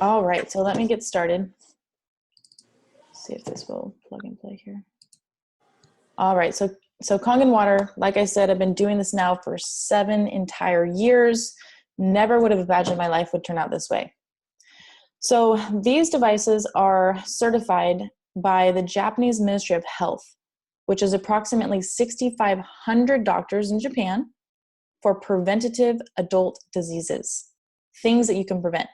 All right, so let me get started. See if this will plug and play here. All right, so Kangen water, like I said, I've been doing this now for 7 entire years. Never would have imagined my life would turn out this way. So these devices are certified by the Japanese Ministry of Health, which is approximately 6,500 doctors in Japan for preventative adult diseases, things that you can prevent.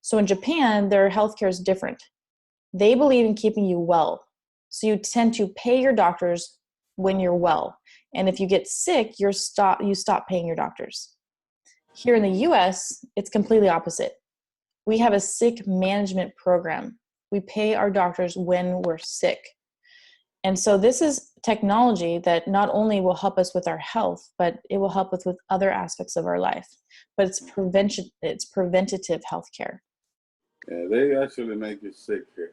So in Japan, their healthcare is different. They believe in keeping you well. So you tend to pay your doctors when you're well. And if you get sick, you stop paying your doctors. Here in the US, it's completely opposite. We have a sick management program. We pay our doctors when we're sick. And so this is technology that not only will help us with our health, but it will help us with other aspects of our life. But it's preventative healthcare. Yeah, they actually make you sick here.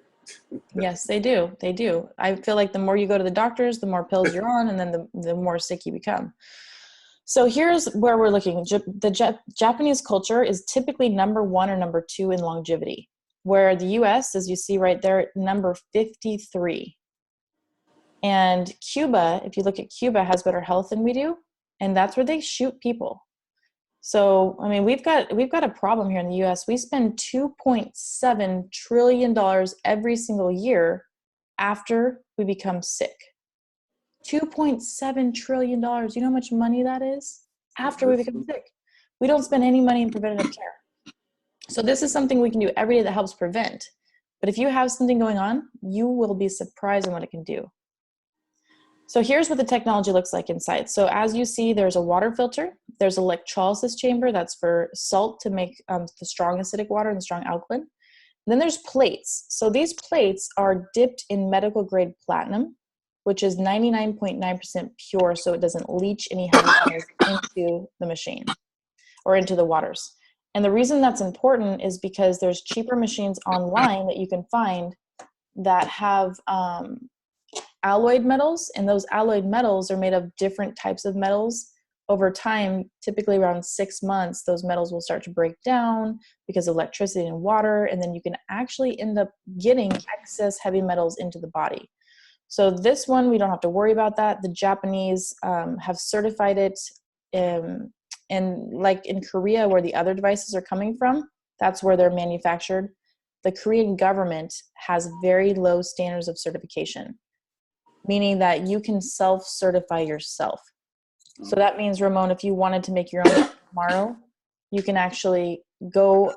Yes, they do. They do. I feel like the more you go to the doctors, the more pills you're on, and then the more sick you become. So here's where we're looking. The Japanese culture is typically number 1 or number 2 in longevity, where the US, as you see right there, number 53. And Cuba, if you look at Cuba, has better health than we do, and that's where they shoot people. So, I mean, we've got a problem here in the US. We spend $2.7 trillion every single year after we become sick. $2.7 trillion. You know how much money that is? After we become sick. We don't spend any money in preventative care. So this is something we can do every day that helps prevent. But if you have something going on, you will be surprised at what it can do. So here's what the technology looks like inside. So as you see, there's a water filter. There's an electrolysis chamber. That's for salt to make the strong acidic water and the strong alkaline. And then there's plates. So these plates are dipped in medical grade platinum, which is 99.9% pure, so it doesn't leach any heavy metals into the machine or into the waters. And the reason that's important is because there's cheaper machines online that you can find that have alloyed metals, and those alloyed metals are made of different types of metals. Over time, typically around 6 months, those metals will start to break down because of electricity and water, and then you can actually end up getting excess heavy metals into the body. So this one, we don't have to worry about that. The Japanese have certified it, and like in Korea, where the other devices are coming from, that's where they're manufactured. The Korean government has very low standards of certification, meaning that you can self-certify yourself. So that means, Ramon, if you wanted to make your own tomorrow, you can actually go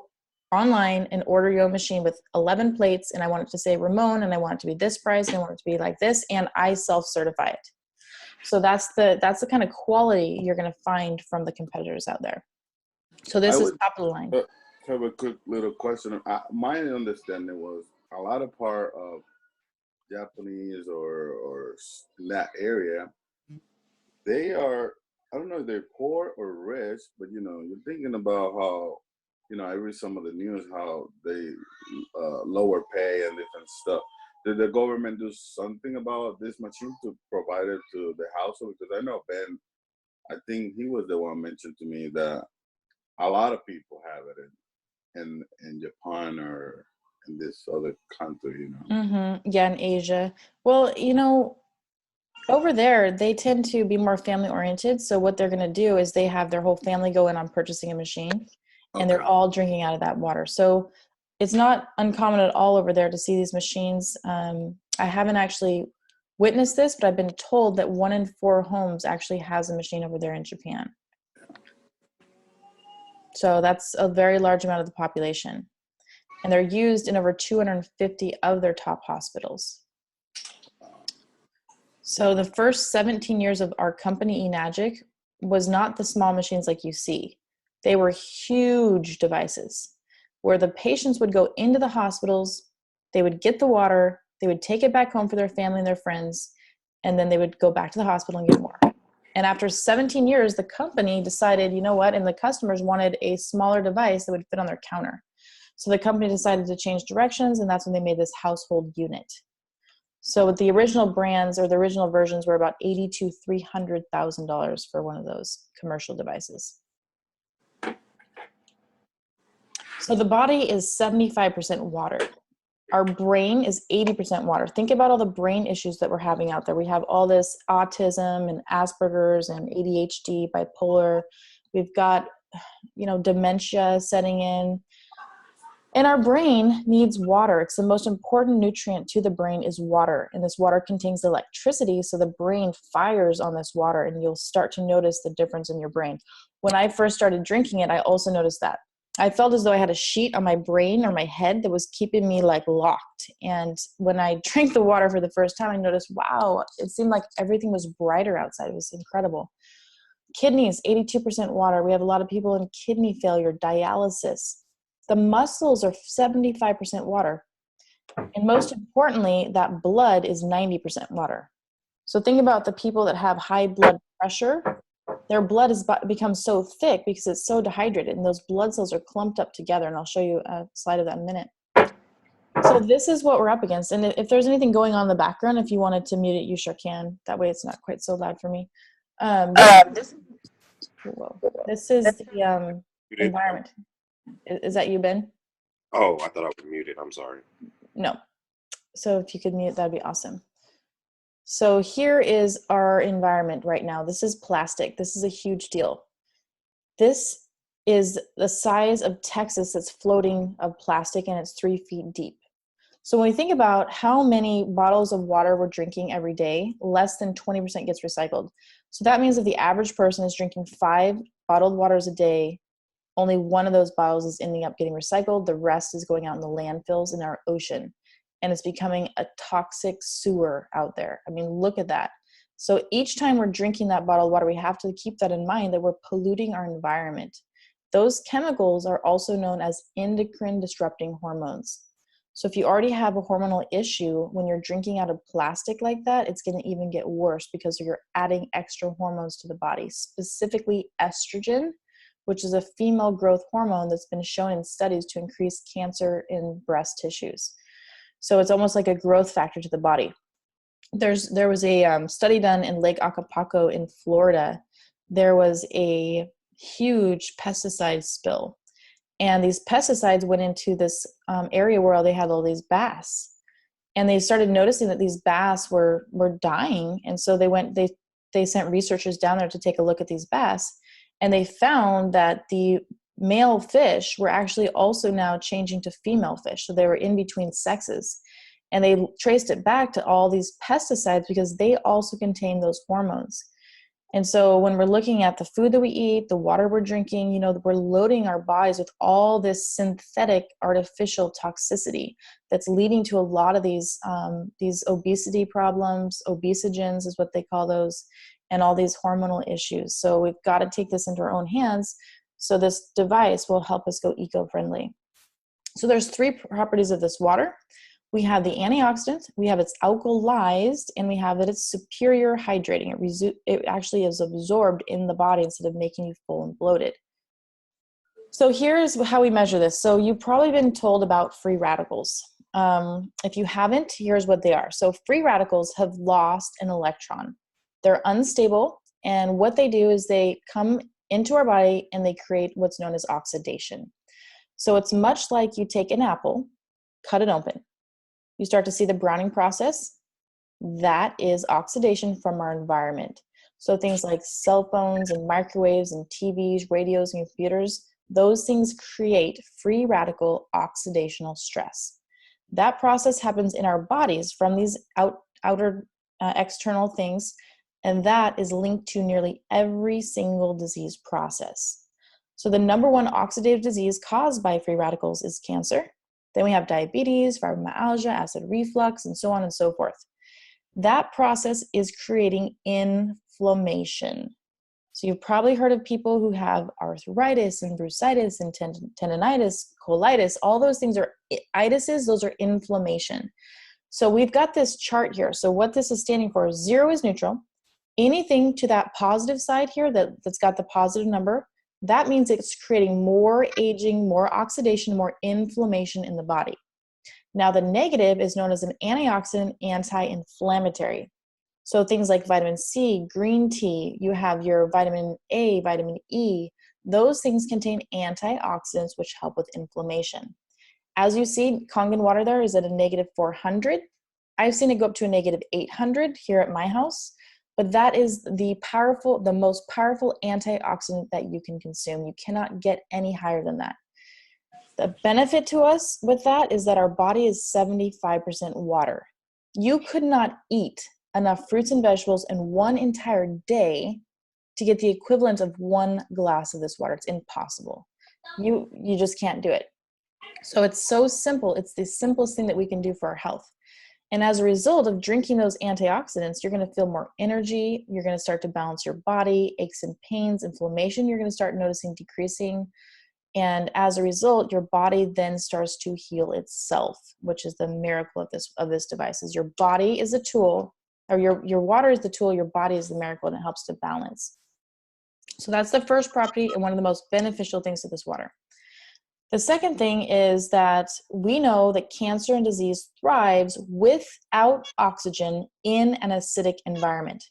online and order your own machine with 11 plates, and I want it to say Ramon, and I want it to be this price, and I want it to be like this, and I self-certify it. So that's the kind of quality you're going to find from the competitors out there. So this is top of the line. Have a quick little question. My understanding was a lot of part of Japanese or that area, they are, I don't know if they're poor or rich, but you're thinking about how, I read some of the news, how they lower pay and different stuff. Did the government do something about this machine to provide it to the household? Because I know Ben, I think he was the one mentioned to me that a lot of people have it in Japan or in this other country, Mm-hmm. Yeah, in Asia. Well, over there, they tend to be more family oriented. So what they're going to do is they have their whole family go in on purchasing a machine, and they're all drinking out of that water. So it's not uncommon at all over there to see these machines. I haven't actually witnessed this, but I've been told that 1 in 4 homes actually has a machine over there in Japan. So that's a very large amount of the population. And they're used in over 250 of their top hospitals. So the first 17 years of our company, eNagic, was not the small machines like you see. They were huge devices where the patients would go into the hospitals, they would get the water, they would take it back home for their family and their friends, and then they would go back to the hospital and get more. And after 17 years, the company decided, you know what, and the customers wanted a smaller device that would fit on their counter. So the company decided to change directions, and that's when they made this household unit. So the original brands or the original versions were about $80,000 to $300,000 for one of those commercial devices. So the body is 75% water. Our brain is 80% water. Think about all the brain issues that we're having out there. We have all this autism and Asperger's and ADHD, bipolar. We've got, dementia setting in. And our brain needs water. It's the most important nutrient to the brain is water. And this water contains electricity. So the brain fires on this water and you'll start to notice the difference in your brain. When I first started drinking it, I also noticed that. I felt as though I had a sheet on my brain or my head that was keeping me locked. And when I drank the water for the first time, I noticed, wow, it seemed like everything was brighter outside. It was incredible. Kidneys, 82% water. We have a lot of people in kidney failure, dialysis. The muscles are 75% water. And most importantly, that blood is 90% water. So think about the people that have high blood pressure. Their blood has become so thick because it's so dehydrated, and those blood cells are clumped up together. And I'll show you a slide of that in a minute. So this is what we're up against. And if there's anything going on in the background, if you wanted to mute it, you sure can. That way it's not quite so loud for me. This is the environment. Is that you, Ben? Oh, I thought I was muted. I'm sorry. No. So if you could mute, that'd be awesome. So here is our environment right now. This is plastic. This is a huge deal. This is the size of Texas that's floating of plastic, and it's 3 feet deep. So when we think about how many bottles of water we're drinking every day, less than 20% gets recycled. So that means if the average person is drinking 5 bottled waters a day, only 1 of those bottles is ending up getting recycled. The rest is going out in the landfills in our ocean. And it's becoming a toxic sewer out there. I mean, look at that. So each time we're drinking that bottled water, we have to keep that in mind that we're polluting our environment. Those chemicals are also known as endocrine disrupting hormones. So if you already have a hormonal issue, when you're drinking out of plastic like that, it's going to even get worse because you're adding extra hormones to the body, specifically estrogen, which is a female growth hormone that's been shown in studies to increase cancer in breast tissues. So it's almost like a growth factor to the body. There was a study done in Lake Acapulco in Florida. There was a huge pesticide spill. And these pesticides went into this area where they had all these bass. And they started noticing that these bass were dying. And so they sent researchers down there to take a look at these bass. And they found that the male fish were actually also now changing to female fish. So they were in between sexes. And they traced it back to all these pesticides because they also contain those hormones. And so when we're looking at the food that we eat, the water we're drinking, we're loading our bodies with all this synthetic artificial toxicity that's leading to a lot of these obesity problems. Obesogens is what they call those, and all these hormonal issues. So we've got to take this into our own hands. So this device will help us go eco-friendly. So there's 3 properties of this water. We have the antioxidant, we have it's alkalized, and we have that it's superior hydrating. It actually is absorbed in the body instead of making you full and bloated. So here's how we measure this. So you've probably been told about free radicals. If you haven't, here's what they are. So free radicals have lost an electron. They're unstable, and what they do is they come into our body and they create what's known as oxidation. So it's much like you take an apple, cut it open. You start to see the browning process. That is oxidation from our environment. So things like cell phones and microwaves and TVs, radios and computers, those things create free radical oxidational stress. That process happens in our bodies from these outer external things, and that is linked to nearly every single disease process. So the number 1 oxidative disease caused by free radicals is cancer. Then we have diabetes, fibromyalgia, acid reflux, and so on and so forth. That process is creating inflammation. So you've probably heard of people who have arthritis and bursitis and tendonitis, colitis. All those things are itises, those are inflammation. So we've got this chart here. So what this is standing for, 0 is neutral. Anything to that positive side here that's got the positive number, that means it's creating more aging, more oxidation, more inflammation in the body. Now the negative is known as an antioxidant, anti-inflammatory. So things like vitamin C, green tea, you have your vitamin A, vitamin E, those things contain antioxidants which help with inflammation. As you see, Kangen water there is at a negative 400. I've seen it go up to a negative 800 here at my house, but that is the most powerful antioxidant that you can consume. You cannot get any higher than that. The benefit to us with that is that our body is 75% water. You could not eat enough fruits and vegetables in one entire day to get the equivalent of one glass of this water. It's impossible. You just can't do it. So it's so simple. It's the simplest thing that we can do for our health. And as a result of drinking those antioxidants, you're going to feel more energy. You're going to start to balance your body, aches and pains, inflammation. You're going to start noticing decreasing. And as a result, your body then starts to heal itself, which is the miracle of this device. Is your body is a tool, or your water is the tool, your body is the miracle, and it helps to balance. So that's the first property and one of the most beneficial things of this water. The second thing is that we know that cancer and disease thrives without oxygen in an acidic environment.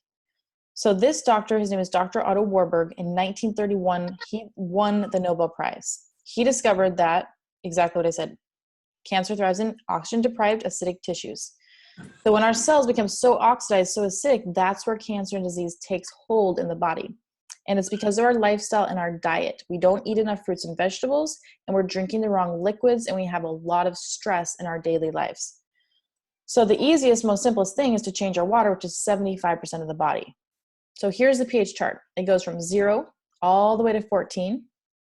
So this doctor, his name is Dr. Otto Warburg, in 1931, he won the Nobel Prize. He discovered that, exactly what I said, cancer thrives in oxygen-deprived acidic tissues. So when our cells become so oxidized, so acidic, that's where cancer and disease takes hold in the body. And it's because of our lifestyle and our diet. We don't eat enough fruits and vegetables, and we're drinking the wrong liquids, and we have a lot of stress in our daily lives. So the easiest, most simplest thing is to change our water, which is 75% of the body. So here's the pH chart. It goes from 0 all the way to 14,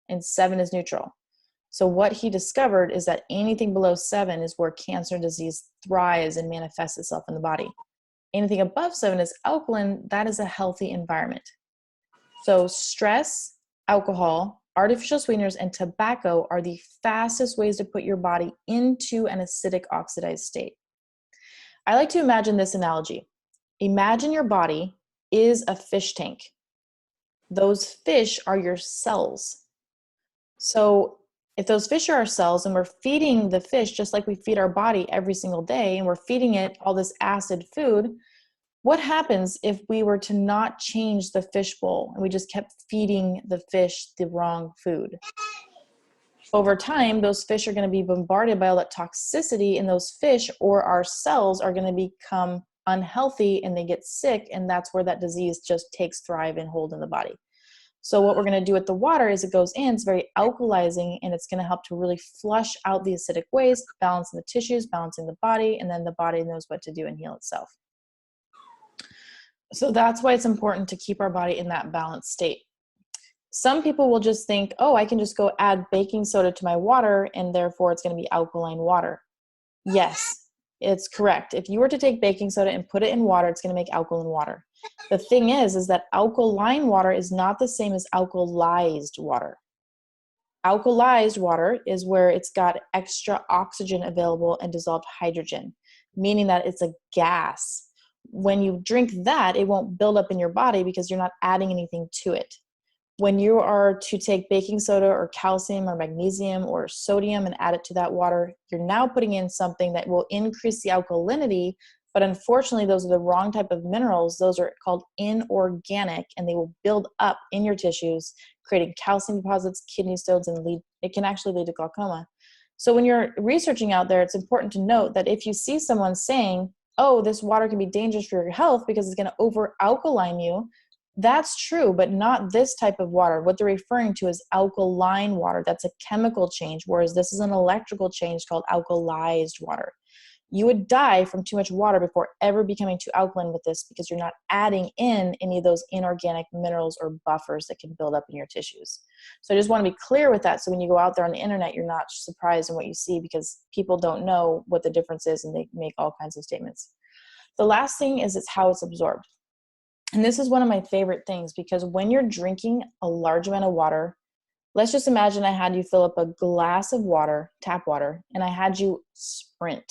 and 7 is neutral. So what he discovered is that anything below 7 is where cancer and disease thrives and manifests itself in the body. Anything above 7 is alkaline. That is a healthy environment. So stress, alcohol, artificial sweeteners, and tobacco are the fastest ways to put your body into an acidic oxidized state. I like to imagine this analogy. Imagine your body is a fish tank. Those fish are your cells. So if those fish are our cells and we're feeding the fish just like we feed our body every single day, and we're feeding it all this acid food, what happens if we were to not change the fish bowl and we just kept feeding the fish the wrong food? Over time, those fish are going to be bombarded by all that toxicity, and those fish or our cells are going to become unhealthy and they get sick, and that's where that disease just takes thrive and hold in the body. So what we're going to do with the water is it goes in, it's very alkalizing, and it's going to help to really flush out the acidic waste, balancing the tissues, balancing the body, and then the body knows what to do and heal itself. So that's why it's important to keep our body in that balanced state. Some people will just think, oh, I can just go add baking soda to my water and therefore it's going to be alkaline water. Yes, it's correct. If you were to take baking soda and put it in water, it's going to make alkaline water. The thing is that alkaline water is not the same as alkalized water. Alkalized water is where it's got extra oxygen available and dissolved hydrogen, meaning that it's a gas. When you drink that, it won't build up in your body because you're not adding anything to it. When you are to take baking soda or calcium or magnesium or sodium and add it to that water, you're now putting in something that will increase the alkalinity, but unfortunately those are the wrong type of minerals. Those are called inorganic, and they will build up in your tissues, creating calcium deposits, kidney stones, and it can actually lead to glaucoma. So when you're researching out there, it's important to note that if you see someone saying, oh, this water can be dangerous for your health because it's going to over-alkaline you, that's true, but not this type of water. What they're referring to is alkaline water. That's a chemical change, whereas this is an electrical change called alkalized water. You would die from too much water before ever becoming too alkaline with this because you're not adding in any of those inorganic minerals or buffers that can build up in your tissues. So I just want to be clear with that so when you go out there on the internet, you're not surprised in what you see because people don't know what the difference is and they make all kinds of statements. The last thing is it's how it's absorbed. And this is one of my favorite things because when you're drinking a large amount of water, let's just imagine I had you fill up a glass of water, tap water, and I had you sprint.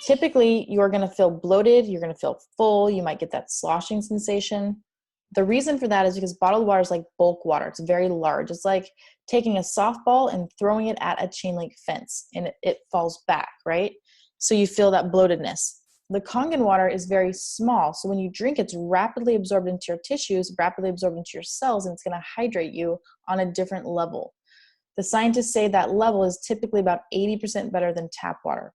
Typically, you're going to feel bloated, you're going to feel full, you might get that sloshing sensation. The reason for that is because bottled water is like bulk water. It's very large. It's like taking a softball and throwing it at a chain link fence and it falls back, right? So you feel that bloatedness. The kangen water is very small. So when you drink, it's rapidly absorbed into your tissues, rapidly absorbed into your cells, and it's going to hydrate you on a different level. The scientists say that level is typically about 80% better than tap water.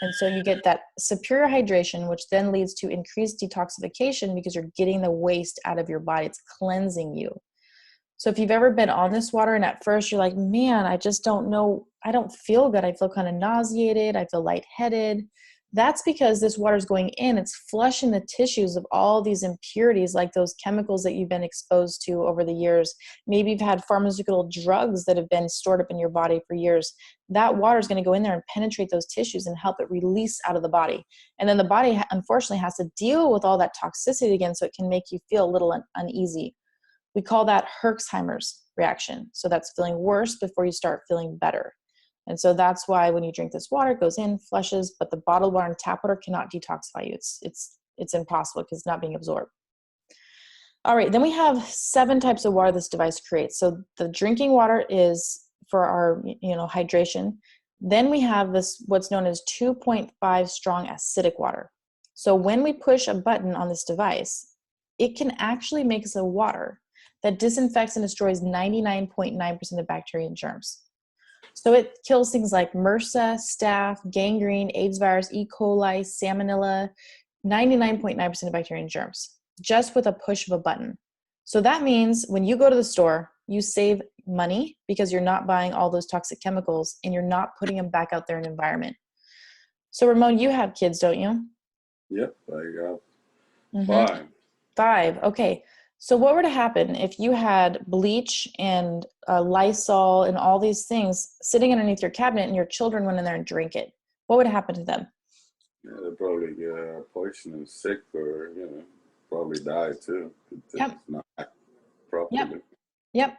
And so you get that superior hydration, which then leads to increased detoxification because you're getting the waste out of your body. It's cleansing you. So if you've ever been on this water and at first you're like, man, I just don't know, I don't feel good. I feel kind of nauseated. I feel lightheaded. That's because this water is going in. It's flushing the tissues of all these impurities, like those chemicals that you've been exposed to over the years. Maybe you've had pharmaceutical drugs that have been stored up in your body for years. That water is going to go in there and penetrate those tissues and help it release out of the body. And then the body, unfortunately, has to deal with all that toxicity again, so it can make you feel a little uneasy. We call that Herxheimer's reaction. So that's feeling worse before you start feeling better. And so that's why when you drink this water, it goes in, flushes, but the bottled water and tap water cannot detoxify you. It's impossible because it's not being absorbed. All right, then we have 7 types of water this device creates. So the drinking water is for our, hydration. Then we have this, what's known as 2.5 strong acidic water. So when we push a button on this device, it can actually make us a water that disinfects and destroys 99.9% of bacteria and germs. So it kills things like MRSA, staph, gangrene, AIDS virus, E. coli, salmonella, 99.9% of bacteria and germs, just with a push of a button. So that means when you go to the store, you save money because you're not buying all those toxic chemicals and you're not putting them back out there in the environment. So Ramon, you have kids, don't you? Yep, I got 5. 5, okay. So what were to happen if you had bleach and Lysol and all these things sitting underneath your cabinet and your children went in there and drink it? What would happen to them? Yeah, they'd probably get poisoned and sick, or probably die too. Yep. It's not properly. Yep.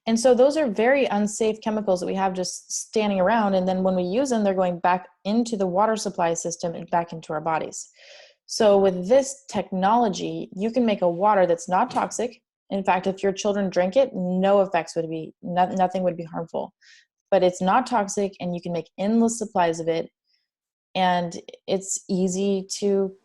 And so those are very unsafe chemicals that we have just standing around. And then when we use them, they're going back into the water supply system and back into our bodies. So with this technology, you can make a water that's not toxic. In fact, if your children drink it, nothing would be harmful. But it's not toxic, and you can make endless supplies of it. And it's easy to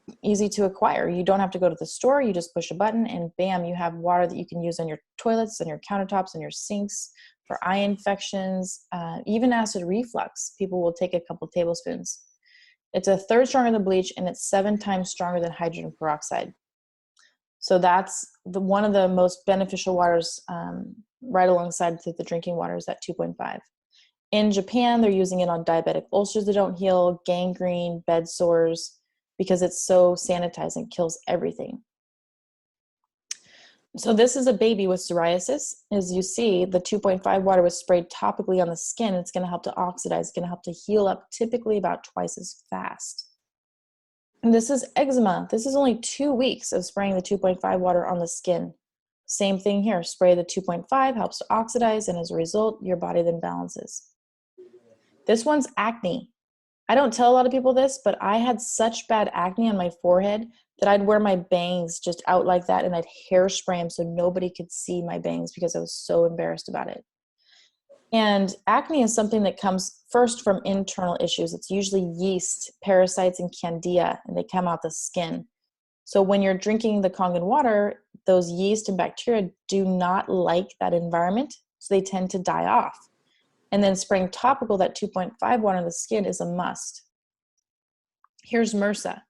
acquire. You don't have to go to the store. You just push a button and bam, you have water that you can use on your toilets, on your countertops, and your sinks for eye infections, even acid reflux. People will take a couple tablespoons. It's 1/3 stronger than bleach, and it's 7 times stronger than hydrogen peroxide. So that's one of the most beneficial waters, right alongside the drinking water, is at 2.5. In Japan, they're using it on diabetic ulcers that don't heal, gangrene, bed sores, because it's so sanitizing, kills everything. So this is a baby with psoriasis. As you see, the 2.5 water was sprayed topically on the skin. It's going to help to oxidize. It's going to help to heal up typically about twice as fast. And this is eczema. This is only 2 weeks of spraying the 2.5 water on the skin. Same thing here. Spray the 2.5, helps to oxidize, and as a result, your body then balances. This one's acne. I don't tell a lot of people this, but I had such bad acne on my forehead that I'd wear my bangs just out like that, and I'd hairspray them so nobody could see my bangs because I was so embarrassed about it. And acne is something that comes first from internal issues. It's usually yeast, parasites, and candida, and they come out the skin. So when you're drinking the kangen water, those yeast and bacteria do not like that environment, so they tend to die off. And then spraying topical, that 2.5 water on the skin, is a must. Here's MRSA,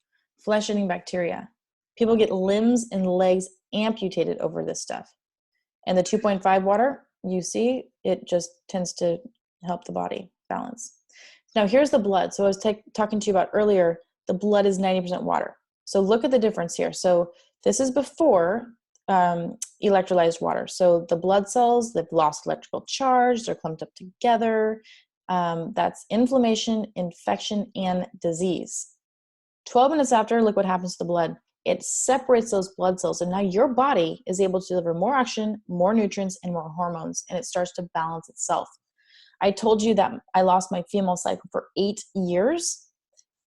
flesh-eating bacteria. People get limbs and legs amputated over this stuff. And the 2.5 water, you see, it just tends to help the body balance. Now here's the blood. So I was talking to you about earlier, the blood is 90% water. So look at the difference here. So this is before electrolyzed water. So the blood cells, they've lost electrical charge, they're clumped up together. That's inflammation, infection, and disease. 12 minutes after, look what happens to the blood. It separates those blood cells, and now your body is able to deliver more oxygen, more nutrients, and more hormones, and it starts to balance itself. I told you that I lost my female cycle for 8 years,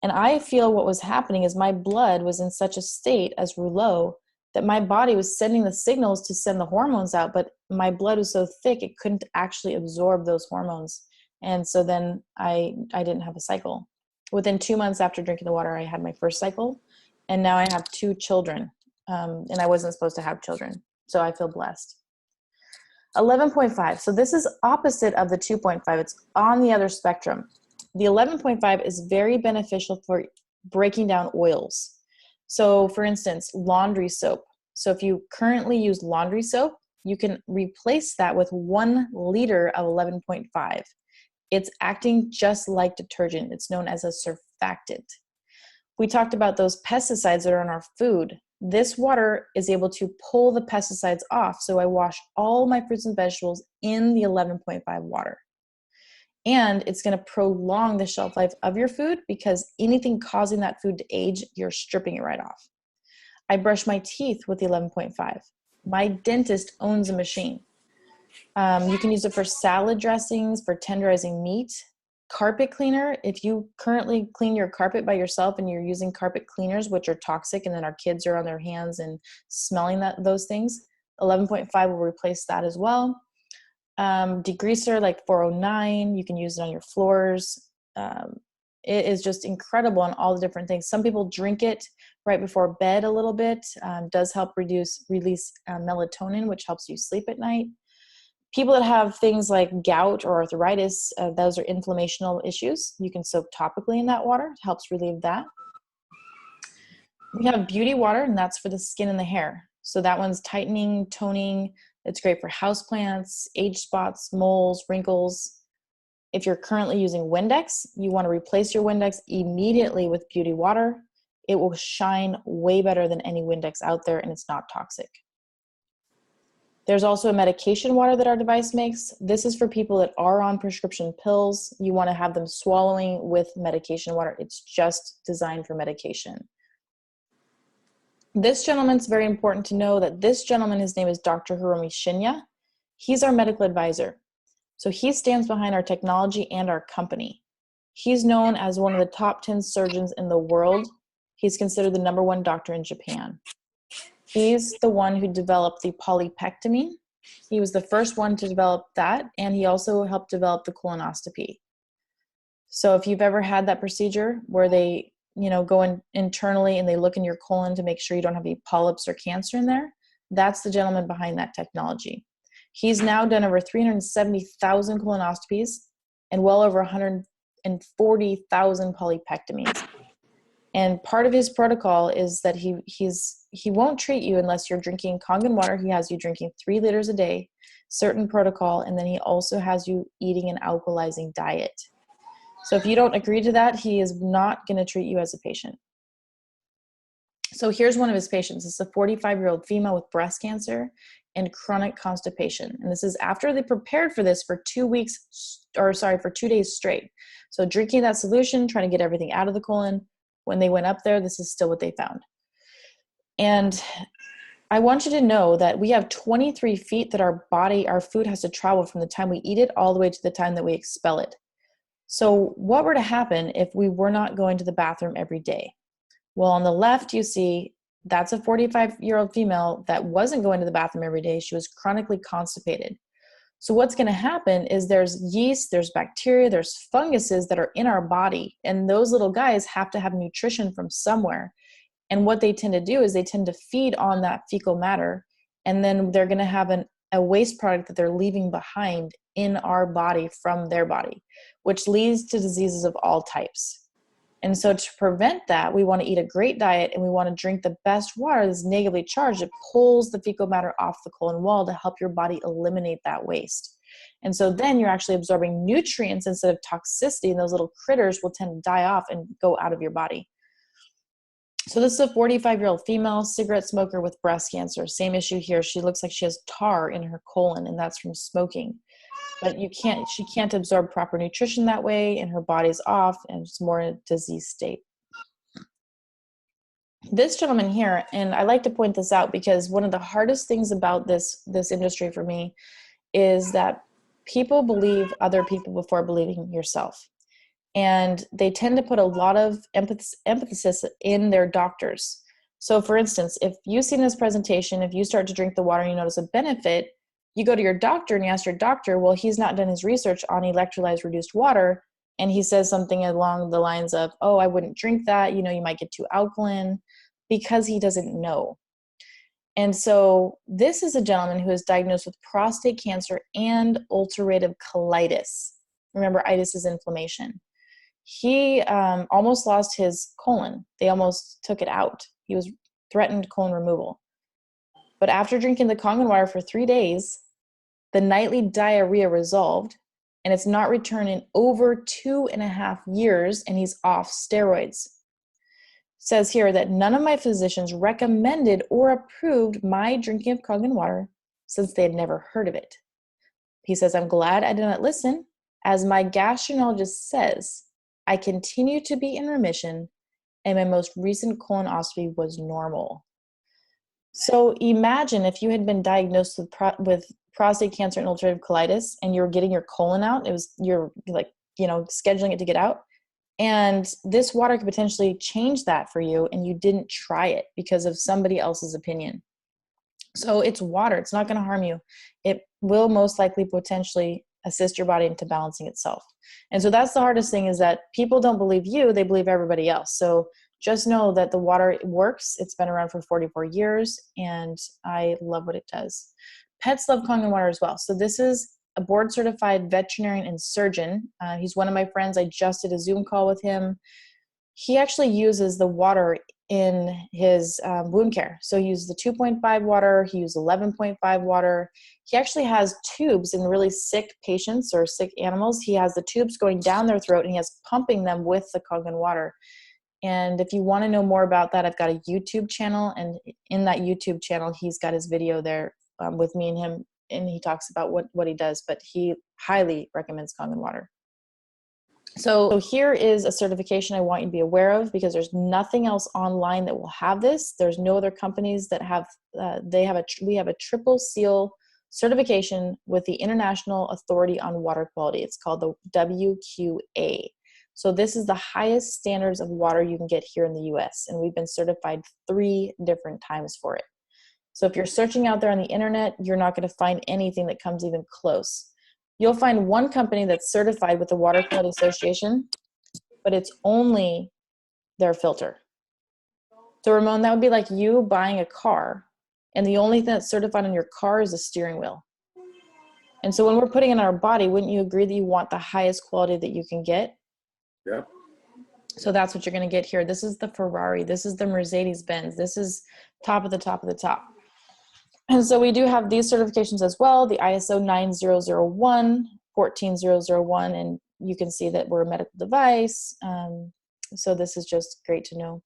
and I feel what was happening is my blood was in such a state as rouleau that my body was sending the signals to send the hormones out, but my blood was so thick it couldn't actually absorb those hormones. And so then I didn't have a cycle. Within 2 months after drinking the water, I had my first cycle. And now I have 2 children, and I wasn't supposed to have children. So I feel blessed. 11.5. So this is opposite of the 2.5. It's on the other spectrum. The 11.5 is very beneficial for breaking down oils. So for instance, laundry soap. So if you currently use laundry soap, you can replace that with 1 liter of 11.5. It's acting just like detergent. It's known as a surfactant. We talked about those pesticides that are in our food. This water is able to pull the pesticides off. So I wash all my fruits and vegetables in the 11.5 water. And it's going to prolong the shelf life of your food because anything causing that food to age, you're stripping it right off. I brush my teeth with the 11.5. My dentist owns a machine. You can use it for salad dressings, for tenderizing meat. Carpet cleaner, if you currently clean your carpet by yourself and you're using carpet cleaners, which are toxic, and then our kids are on their hands and smelling those things, 11.5 will replace that as well. Degreaser like 409, you can use it on your floors. It is just incredible on all the different things. Some people drink it right before bed a little bit. Does help release melatonin, which helps you sleep at night. People that have things like gout or arthritis, those are inflammational issues. You can soak topically in that water. It helps relieve that. We have beauty water, and that's for the skin and the hair. So that one's tightening, toning. It's great for houseplants, age spots, moles, wrinkles. If you're currently using Windex, you want to replace your Windex immediately with beauty water. It will shine way better than any Windex out there, and it's not toxic. There's also a medication water that our device makes. This is for people that are on prescription pills. You want to have them swallowing with medication water. It's just designed for medication. This gentleman's very important to know that this gentleman, his name is Dr. Hiromi Shinya. He's our medical advisor. So he stands behind our technology and our company. He's known as one of the top 10 surgeons in the world. He's considered the #1 doctor in Japan. He's the one who developed the polypectomy. He was the first one to develop that, and he also helped develop the colonoscopy. So if you've ever had that procedure where they, go in internally and they look in your colon to make sure you don't have any polyps or cancer in there, that's the gentleman behind that technology. He's now done over 370,000 colonoscopies and well over 140,000 polypectomies. And part of his protocol is that he won't treat you unless you're drinking kangen water. He has you drinking 3 liters a day, certain protocol, and then he also has you eating an alkalizing diet. So if you don't agree to that, he is not going to treat you as a patient. So here's one of his patients. It's a 45-year-old female with breast cancer and chronic constipation. And this is after they prepared for this for 2 days straight. So drinking that solution, trying to get everything out of the colon. When they went up there, this is still what they found. And I want you to know that we have 23 feet that our food has to travel from the time we eat it all the way to the time that we expel it. So what were to happen if we were not going to the bathroom every day? Well, on the left, you see that's a 45-year-old female that wasn't going to the bathroom every day. She was chronically constipated. So what's going to happen is there's yeast, there's bacteria, there's funguses that are in our body. And those little guys have to have nutrition from somewhere. And what they tend to do is they tend to feed on that fecal matter. And then they're going to have a waste product that they're leaving behind in our body from their body, which leads to diseases of all types. And so to prevent that, we want to eat a great diet and we want to drink the best water that's negatively charged. It pulls the fecal matter off the colon wall to help your body eliminate that waste. And so then you're actually absorbing nutrients instead of toxicity, and those little critters will tend to die off and go out of your body. So this is a 45-year-old female cigarette smoker with breast cancer. Same issue here. She looks like she has tar in her colon, and that's from smoking. But she can't absorb proper nutrition that way, and her body's off, and it's more in a disease state. This gentleman here, and I like to point this out because one of the hardest things about this industry for me is that people believe other people before believing yourself. And they tend to put a lot of emphasis in their doctors. So for instance, if you've seen this presentation, if you start to drink the water and you notice a benefit, you go to your doctor and you ask your doctor, well, he's not done his research on electrolyzed reduced water. And he says something along the lines of, oh, I wouldn't drink that. You might get too alkaline. because he doesn't know. And so this is a gentleman who is diagnosed with prostate cancer and ulcerative colitis. Remember, itis is inflammation. He almost lost his colon. They almost took it out. He was threatened colon removal. But after drinking the kangen water for 3 days, the nightly diarrhea resolved, and it's not returned in over 2.5 years, and he's off steroids. It says here that none of my physicians recommended or approved my drinking of kangen water since they had never heard of it. He says, I'm glad I did not listen. As my gastroenterologist says, I continue to be in remission, and my most recent colonoscopy was normal. So imagine if you had been diagnosed with prostate cancer and ulcerative colitis, and you're getting your colon out. You're like, scheduling it to get out. And this water could potentially change that for you, and you didn't try it because of somebody else's opinion. So it's water. It's not going to harm you. It will most likely potentially assist your body into balancing itself. And so that's the hardest thing, is that people don't believe you, they believe everybody else. So just know that the water works. It's been around for 44 years, and I love what it does. Pets love kangen water as well. So this is a board-certified veterinarian and surgeon. He's one of my friends. I just did a Zoom call with him. He actually uses the water in his wound care. So he uses the 2.5 water. He uses 11.5 water. He actually has tubes in really sick patients or sick animals. He has the tubes going down their throat, and he has pumping them with the kangen water. And if you want to know more about that, I've got a YouTube channel, and in that YouTube channel, he's got his video there with me and him, and he talks about what he does, but he highly recommends kangen water. So here is a certification I want you to be aware of, because there's nothing else online that will have this. There's no other companies that have, we have a triple seal certification with the International Authority on Water Quality. It's called the WQA. So this is the highest standards of water you can get here in the US, and we've been certified 3 different times for it. So if you're searching out there on the internet, you're not going to find anything that comes even close. You'll find one company that's certified with the Water Quality Association, but it's only their filter. So Ramon, that would be like you buying a car, and the only thing that's certified on your car is the steering wheel. And so when we're putting it in our body, wouldn't you agree that you want the highest quality that you can get? Yeah. So that's what you're going to get here. This is the Ferrari. This is the Mercedes-Benz. This is top of the top of the top. And so we do have these certifications as well, the ISO 9001, 14001, and you can see that we're a medical device. So this is just great to know.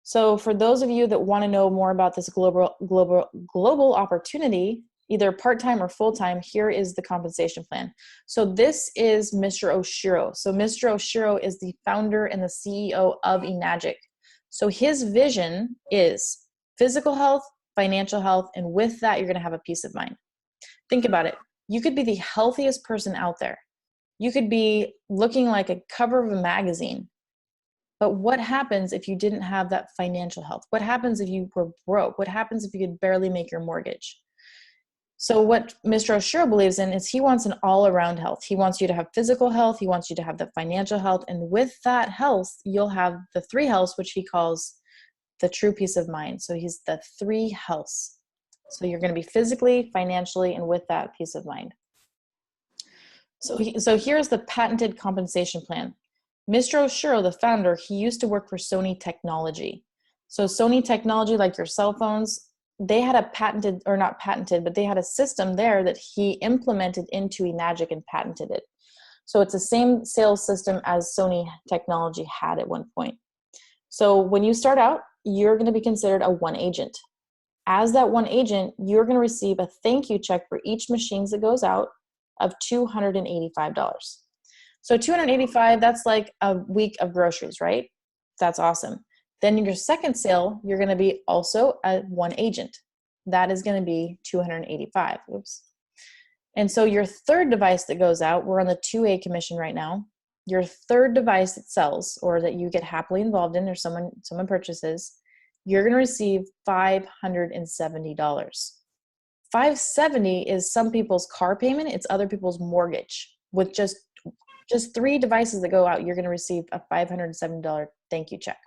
So for those of you that want to know more about this global opportunity, either part-time or full-time, here is the compensation plan. So this is Mr. Oshiro. So Mr. Oshiro is the founder and the CEO of Enagic. So his vision is physical health, financial health, and with that, you're going to have a peace of mind. Think about it. You could be the healthiest person out there. You could be looking like a cover of a magazine. But what happens if you didn't have that financial health? What happens if you were broke? What happens if you could barely make your mortgage? So what Mr. Oshiro believes in is he wants an all-around health. He wants you to have physical health. He wants you to have the financial health. And with that health, you'll have the 3 healths, which he calls the true peace of mind. So he's the 3 healths. So you're going to be physically, financially, and with that peace of mind. So here's the patented compensation plan. Mr. Oshiro, the founder, he used to work for Sony Technology. So Sony Technology, like your cell phones, they had a patented, or not patented, but they had a system there that he implemented into Enagic and patented it. So it's the same sales system as Sony Technology had at one point. So when you start out, you're going to be considered a 1 agent. As that 1 agent, you're going to receive a thank you check for each machine that goes out of $285. So $285, that's like a week of groceries, right? That's awesome. Then in your second sale, you're going to be also a 1 agent. That is going to be $285. Oops. And so your third device that goes out, we're on the 2A commission right now. Your third device that sells, or that you get happily involved in, or someone purchases, you're going to receive $570. $570 is some people's car payment. It's other people's mortgage. With just 3 devices that go out, you're going to receive a $570 thank you check.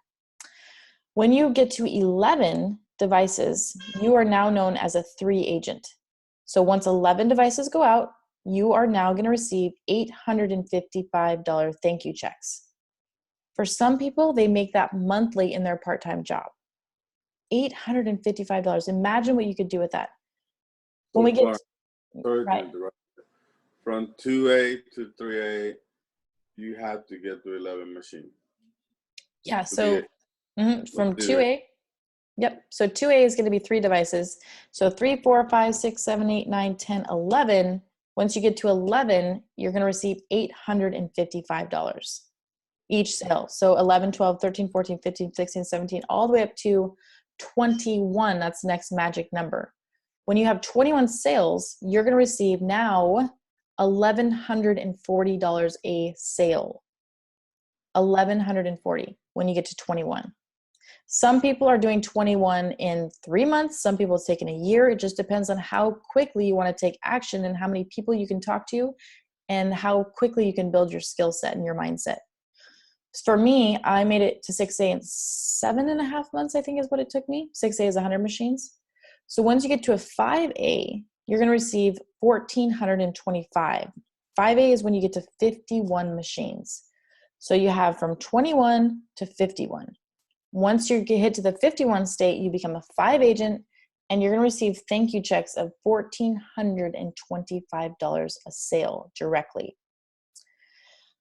When you get to 11 devices, you are now known as a 3 agent. So once 11 devices go out, you are now going to receive $855 thank you checks. For some people, they make that monthly in their part-time job. $855. Imagine what you could do with that. When we get right. From 2A to 3A, you have to get to 11 machines. Yeah, so from 2A, yep. So 2A is going to be 3 devices. So 3, 4, 5, 6, 7, 8, 9, 10, 11. Once you get to 11, you're going to receive $855 each sale. So 11, 12, 13, 14, 15, 16, 17, all the way up to 21. That's the next magic number. When you have 21 sales, you're going to receive now $1,140 a sale. $1,140 when you get to 21. Some people are doing 21 in 3 months. Some people it's taken a year. It just depends on how quickly you want to take action and how many people you can talk to and how quickly you can build your skill set and your mindset. For me, I made it to 6A in 7.5 months, I think is what it took me. 6A is 100 machines. So once you get to a 5A, you're going to receive $1,425. 5A is when you get to 51 machines. So you have from 21 to 51. Once you hit to the 51 state, you become a 5 agent and you're going to receive thank you checks of $1,425 a sale directly.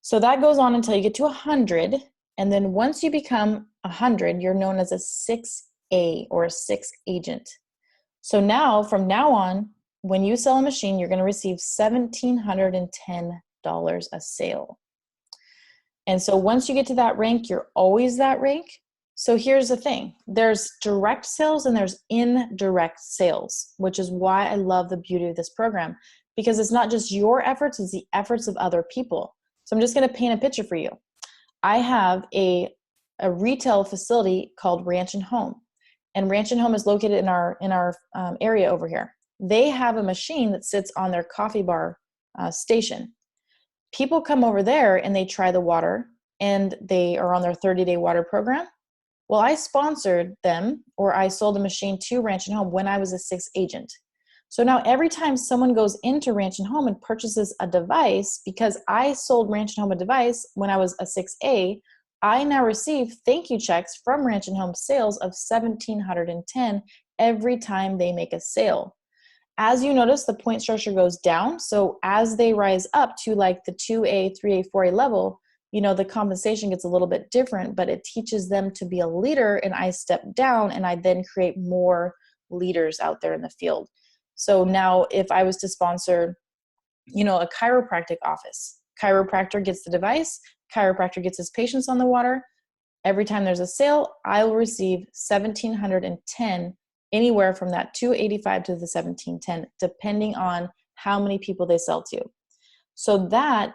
So that goes on until you get to 100. And then once you become 100, you're known as a 6A or a 6 agent. So now, from now on, when you sell a machine, you're going to receive $1,710 a sale. And so once you get to that rank, you're always that rank. So here's the thing. There's direct sales and there's indirect sales, which is why I love the beauty of this program, because it's not just your efforts, it's the efforts of other people. So I'm just going to paint a picture for you. I have a retail facility called Ranch and Home, and Ranch and Home is located in our area over here. They have a machine that sits on their coffee bar station. People come over there and they try the water and they are on their 30-day water program. Well, I sponsored them, or I sold a machine to Ranch and Home when I was a 6 agent. So now every time someone goes into Ranch and Home and purchases a device, because I sold Ranch and Home a device when I was a 6A, I now receive thank you checks from Ranch and Home sales of $1,710 every time they make a sale. As you notice, the point structure goes down. So as they rise up to like the 2A, 3A, 4A level, you know, the compensation gets a little bit different, but it teaches them to be a leader, and I step down and I then create more leaders out there in the field. So now if I was to sponsor, you know, a chiropractic office, chiropractor gets the device, chiropractor gets his patients on the water. Every time there's a sale, I will receive $1,710, anywhere from that $285 to the $1,710, depending on how many people they sell to. So that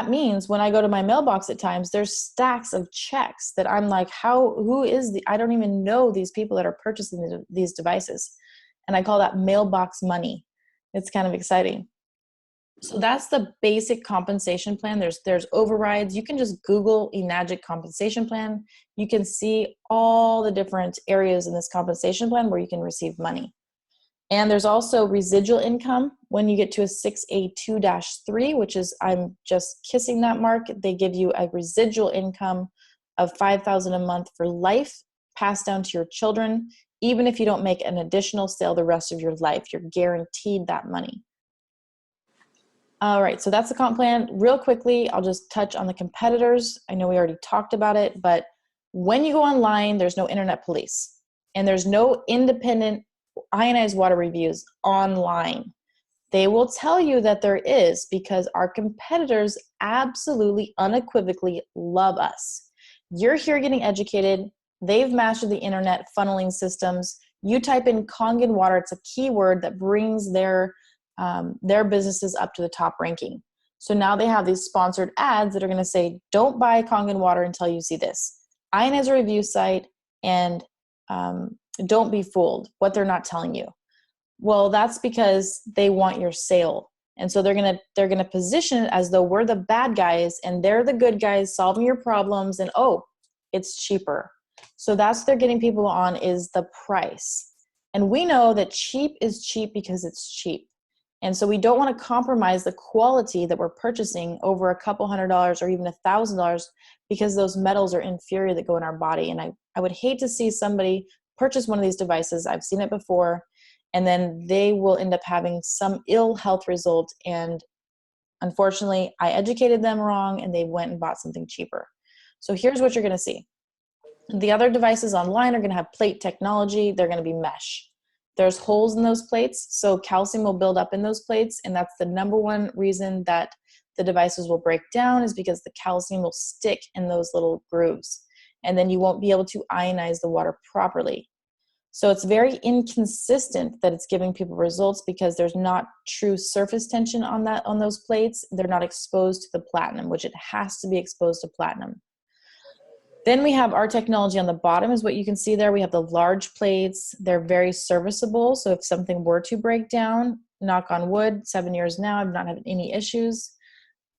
means when I go to my mailbox at times, there's stacks of checks that I'm like, I don't even know these people that are purchasing these devices. And I call that mailbox money. It's kind of exciting. So that's the basic compensation plan. There's overrides. You can just Google Enagic compensation plan. You can see all the different areas in this compensation plan where you can receive money. And there's also residual income when you get to a 6A2-3, which is, I'm just kissing that mark. They give you a residual income of $5,000 a month for life, passed down to your children. Even if you don't make an additional sale the rest of your life, you're guaranteed that money. All right, so that's the comp plan. Real quickly, I'll just touch on the competitors. I know we already talked about it, but when you go online, there's no internet police, and there's no independent ionized water reviews online. They will tell you that there is, because our competitors absolutely unequivocally love us. You're here getting educated. They've mastered the internet funneling systems. You type in Kangen water, it's a keyword that brings their businesses up to the top ranking. So now they have these sponsored ads that are going to say, don't buy Kangen water until you see this. Ionize a review site, and don't be fooled what they're not telling you. Well, that's because they want your sale. And so they're going to position it as though we're the bad guys and they're the good guys solving your problems, and oh, it's cheaper. So that's what they're getting people on, is the price. And we know that cheap is cheap because it's cheap. And so we don't want to compromise the quality that we're purchasing over a couple $100 or even $1,000 because those metals are inferior that go in our body. And I would hate to see somebody purchase one of these devices. I've seen it before, and then they will end up having some ill health result. And unfortunately, I educated them wrong and they went and bought something cheaper. So here's what you're going to see. The other devices online are going to have plate technology. They're going to be mesh. There's holes in those plates, so calcium will build up in those plates, and that's the number one reason that the devices will break down, is because the calcium will stick in those little grooves, and then you won't be able to ionize the water properly. So it's very inconsistent that it's giving people results because there's not true surface tension on those plates. They're not exposed to the platinum, which it has to be exposed to platinum. Then we have our technology on the bottom is what you can see there. We have the large plates. They're very serviceable. So if something were to break down, knock on wood, 7 years now, I've not had any issues.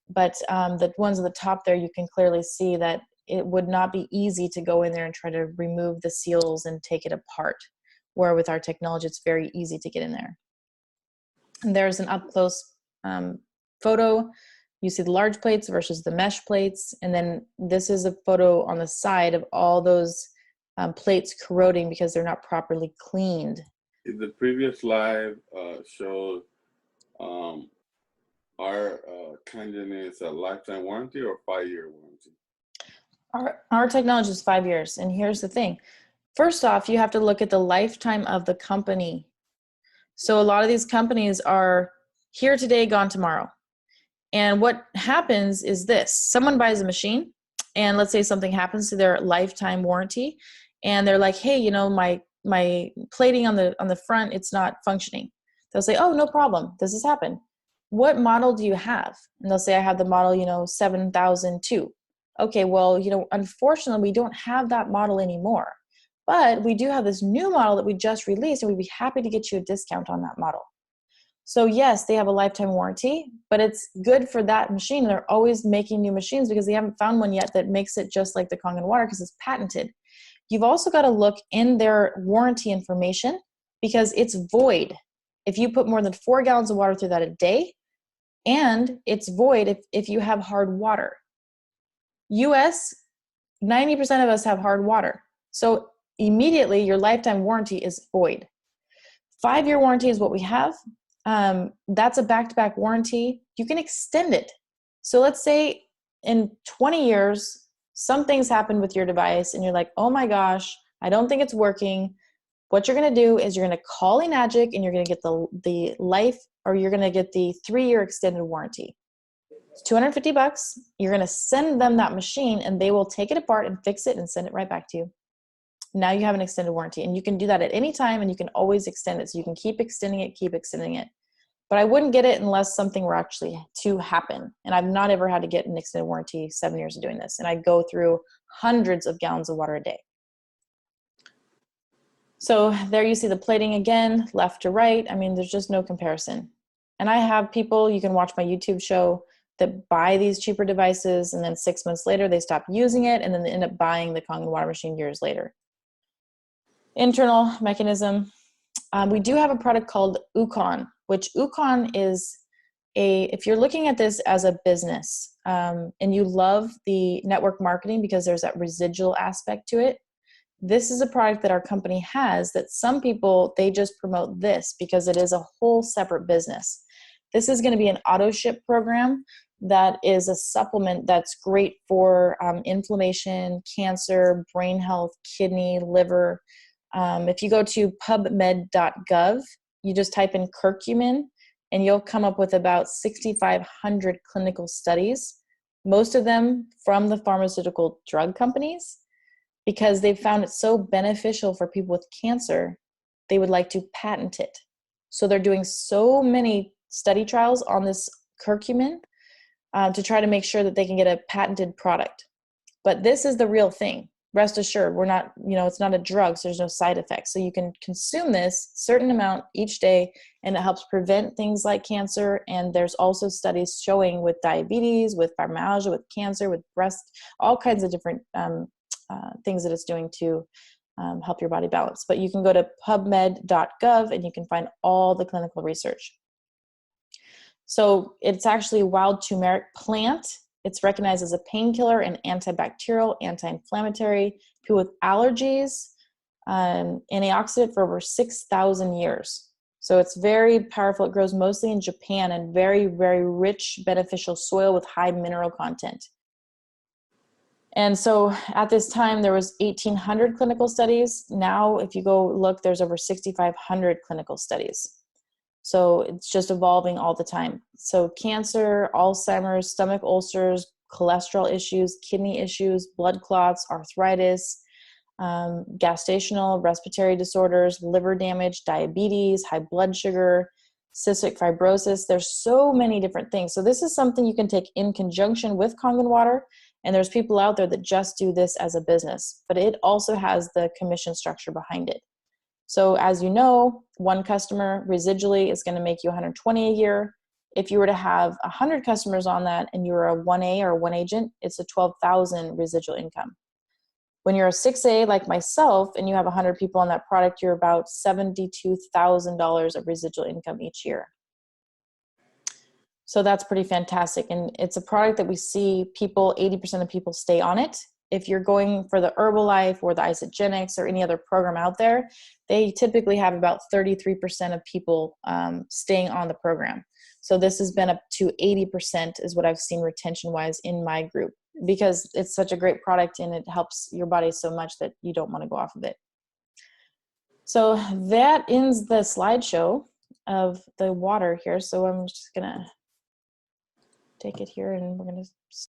But the ones at the top there, you can clearly see that it would not be easy to go in there and try to remove the seals and take it apart. Where with our technology, it's very easy to get in there. And there's an up close photo. You see the large plates versus the mesh plates. And then this is a photo on the side of all those plates corroding because they're not properly cleaned. The previous live showed our kangen is a lifetime warranty or 5-year warranty? Our technology is 5 years. And here's the thing. First off, you have to look at the lifetime of the company. So a lot of these companies are here today, gone tomorrow. And what happens is this: someone buys a machine, and let's say something happens to their lifetime warranty, and they're like, hey, you know, my plating on the front, it's not functioning. They'll say, oh, no problem, this has happened. What model do you have? And they'll say, I have the model, 7002. Okay, well, unfortunately, we don't have that model anymore. But we do have this new model that we just released, and we'd be happy to get you a discount on that model. So yes, they have a lifetime warranty, but it's good for that machine. They're always making new machines because they haven't found one yet that makes it just like the Kangen water because it's patented. You've also got to look in their warranty information because it's void if you put more than 4 gallons of water through that a day, and it's void if you have hard water. US, 90% of us have hard water. So immediately your lifetime warranty is void. 5-year warranty is what we have. That's a back-to-back warranty. You can extend it. So let's say in 20 years, some things happen with your device and you're like, oh my gosh, I don't think it's working. What you're going to do is you're going to call Enagic and you're going to get the life, or you're going to get the 3-year extended warranty. It's $250. You're going to send them that machine and they will take it apart and fix it and send it right back to you. Now you have an extended warranty, and you can do that at any time, and you can always extend it. So you can keep extending it. But I wouldn't get it unless something were actually to happen. And I've not ever had to get an extended warranty 7 years of doing this. And I go through hundreds of gallons of water a day. So there you see the plating again, left to right. I mean, there's just no comparison. And I have people, you can watch my YouTube show, that buy these cheaper devices, and then 6 months later they stop using it, and then they end up buying the Kangen water machine years later. Internal mechanism. We do have a product called Ukon, which Ukon is if you're looking at this as a business and you love the network marketing because there's that residual aspect to it, this is a product that our company has that some people, they just promote this because it is a whole separate business. This is going to be an auto ship program that is a supplement that's great for inflammation, cancer, brain health, kidney, liver. If you go to pubmed.gov, you just type in curcumin, and you'll come up with about 6,500 clinical studies, most of them from the pharmaceutical drug companies, because they've found it so beneficial for people with cancer, they would like to patent it. So they're doing so many study trials on this curcumin to try to make sure that they can get a patented product. But this is the real thing. Rest assured, we're not, it's not a drug, so there's no side effects. So you can consume this certain amount each day, and it helps prevent things like cancer. And there's also studies showing with diabetes, with fibromyalgia, with cancer, with breast, all kinds of different things that it's doing to help your body balance. But you can go to pubmed.gov and you can find all the clinical research. So it's actually a wild turmeric plant. It's recognized as a painkiller and antibacterial, anti-inflammatory, people with allergies, antioxidant for over 6,000 years. So it's very powerful. It grows mostly in Japan and very, very rich, beneficial soil with high mineral content. And so at this time, there was 1,800 clinical studies. Now, if you go look, there's over 6,500 clinical studies. So it's just evolving all the time. So cancer, Alzheimer's, stomach ulcers, cholesterol issues, kidney issues, blood clots, arthritis, gestational, respiratory disorders, liver damage, diabetes, high blood sugar, cystic fibrosis. There's so many different things. So this is something you can take in conjunction with Kangen water. And there's people out there that just do this as a business, but it also has the commission structure behind it. So as you know, one customer residually is going to make you 120 a year. If you were to have 100 customers on that and you're a 1A or 1 agent, it's a 12,000 residual income. When you're a 6A like myself and you have 100 people on that product, you're about $72,000 of residual income each year. So that's pretty fantastic. And it's a product that we see people, 80% of people stay on it. If you're going for the Herbalife or the Isogenics or any other program out there, they typically have about 33% of people staying on the program. So this has been up to 80% is what I've seen retention-wise in my group, because it's such a great product and it helps your body so much that you don't want to go off of it. So that ends the slideshow of the water here. So I'm just going to take it here and we're going to